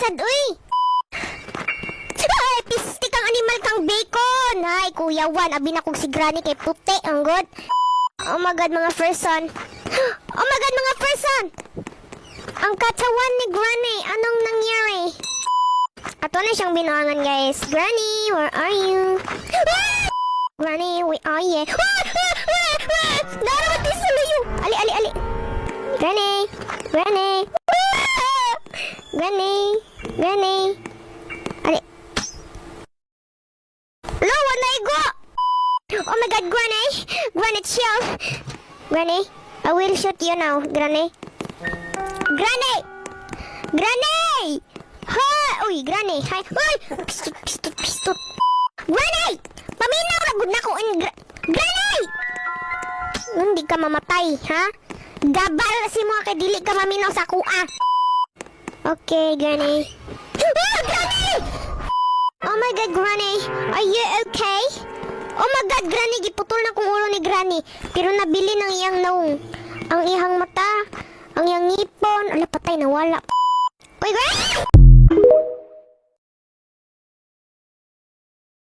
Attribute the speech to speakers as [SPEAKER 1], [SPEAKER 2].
[SPEAKER 1] sad, uy! Ay, pisti kang animal kang bacon! Ay, Kuya Juan, abi na kong si Granny kay puti, ang god. Oh my God, mga person. Oh my God, mga person! Ang katawan ni Granny, anong nangyari? Ato na siyang binuangan, guys. Granny, where are you? Ah! Granny, where are you? Narawat sa layo! Ali, ali, ali! Granny! Granny! Ah! Granny! Granny! Ali! Lo, wanay go! Oh my God, Granny! Granny, chill! Granny, I will shoot you now, Granny. Granny! Granny! Ha! Uy, Granny! Hi! Uy! Pistot, pistot, pistot! Granny! Paminaw! Ragod na ko in Granny! Hindi ka mamatay, ha? Gabal si mo kay dili ka maminaw sa kuha. Okay, Granny. Ah, Granny! Oh my God, Granny! Are you okay? Oh my God, Granny! Giputol na kong ulo ni Granny. Pero nabili ng iyang naong. Ang ihang mata, ang iyang ngipon. Ala, patay, nawala. Uy, Granny!